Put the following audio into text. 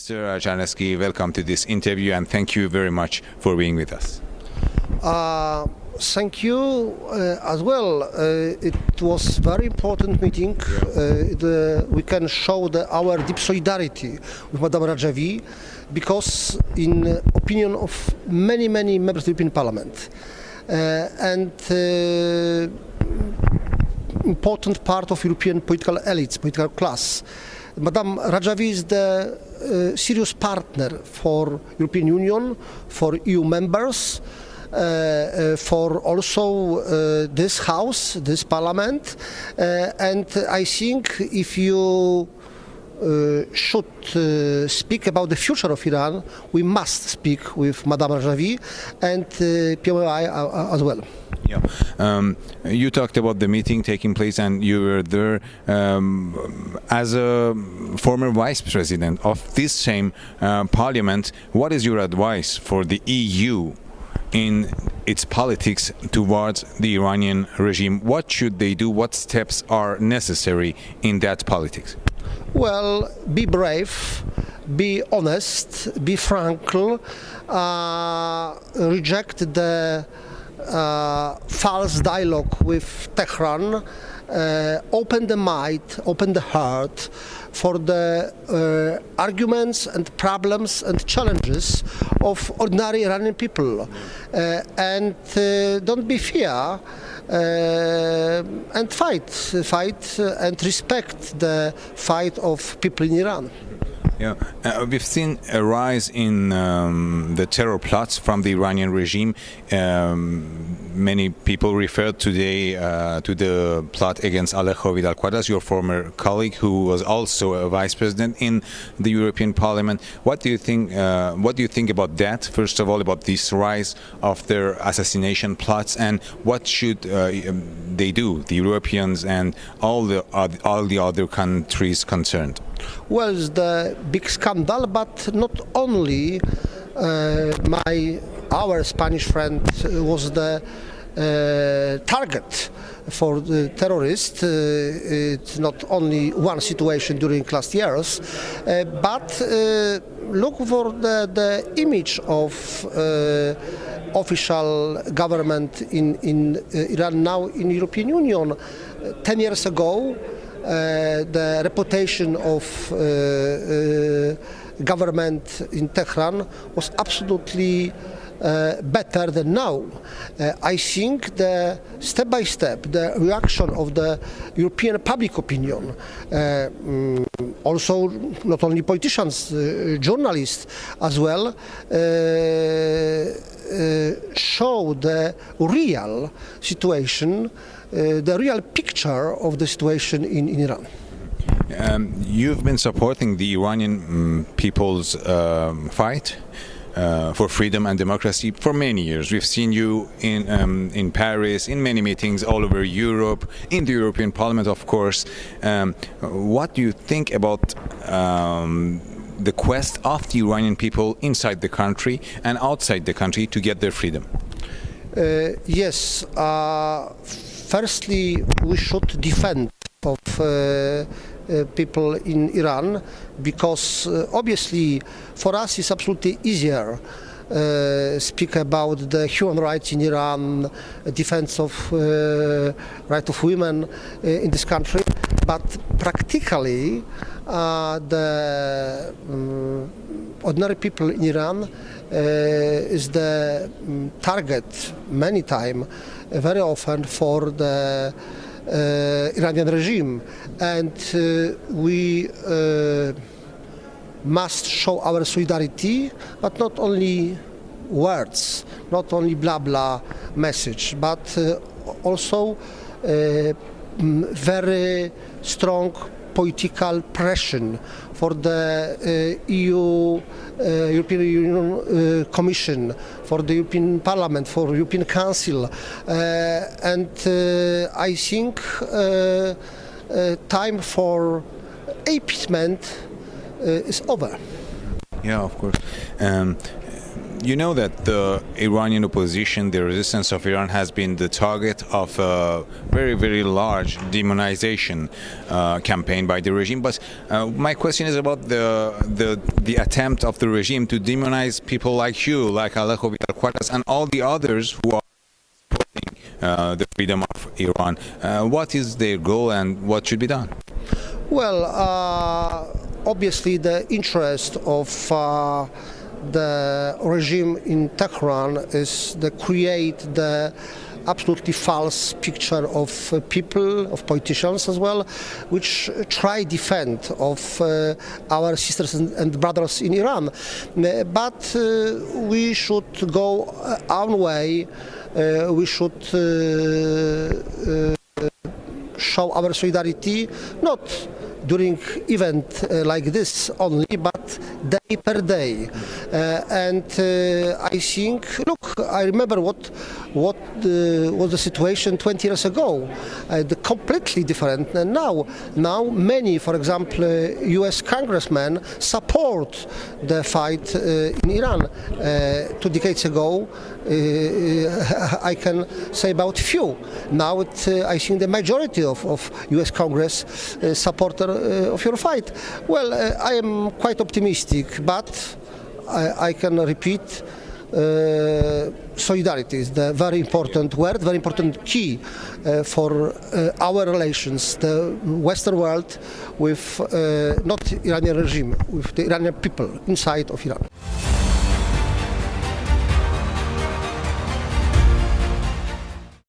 Mr. Czarnecki, welcome to this interview and thank you very much for being with us. Thank you as well. It was a very important meeting. We can show our deep solidarity with Maryam Rajavi because in opinion of many members of the European Parliament and important part of European political elites, political class, Maryam Rajavi is the serious partner for European Union, for EU members, for also this House, this Parliament, and I think if you should speak about the future of Iran, we must speak with Maryam Rajavi and PMI as well. Yeah. You talked about the meeting taking place and you were there as a former vice president of this same parliament. What is your advice for the EU in its politics towards the Iranian regime? What should they do? What steps are necessary in that politics? Well, be brave, be honest, be frank, reject the false dialogue with Tehran, open the mind, open the heart for the arguments and problems and challenges of ordinary Iranian people, and don't be fear, and fight and respect the fight of people in Iran. Yeah, we've seen a rise in the terror plots from the Iranian regime. Many people referred today to the plot against Alejo Vidal-Quadras, your former colleague, who was also a vice president in the European Parliament. What do you think? What do you think about that? First of all, about this rise of their assassination plots, and what should they do, the Europeans and all the other countries concerned? Well, it's the big scandal, but not only our Spanish friend was the target for the terrorists. It's not only one situation during last years, but look for the image of official government in Iran now in European Union. 10 years ago, the reputation of government in Tehran was absolutely better than now. I think the step by step, the reaction of the European public opinion, also not only politicians, journalists as well, show the real situation, the real picture of the situation in Iran. You've been supporting the Iranian people's fight for freedom and democracy for many years. We've seen you in Paris, in many meetings all over Europe, in the European Parliament, of course. What do you think about the quest of the Iranian people inside the country and outside the country to get their freedom? Yes. Firstly, we should defend of people in Iran, because obviously for us it's absolutely easier speak about the human rights in Iran, defense of right of women in this country, but practically the ordinary people in Iran is the target many times, very often, for the Iranian regime, and we must show our solidarity, but not only words, not only blah blah message, but also very strong political pressure for the European Union Commission, for the European Parliament, for European Council, and I think time for appeasement is over. Yeah, of course. You know that the Iranian opposition, the resistance of Iran, has been the target of a very, very large demonization campaign by the regime. But my question is about the attempt of the regime to demonize people like you, like Alejo Vidal-Quadras, and all the others who are supporting the freedom of Iran. What is their goal and what should be done? Well, obviously the interest of the regime in Tehran is to create the absolutely false picture of people, of politicians as well, which try defend of our sisters and brothers in Iran. But we should go our way. We should show our solidarity not during event like this only, but day per day. And I think, look, I remember what was the situation 20 years ago. Completely different now. Now many, for example, U.S. congressmen support the fight in Iran. 2 decades ago, I can say about few. Now I think the majority of U.S. Congress supporter of your fight. Well, I am quite optimistic, but I can repeat, solidarity is the very important word, very important key for our relations, the Western world with not Iranian regime, with the Iranian people inside of Iran.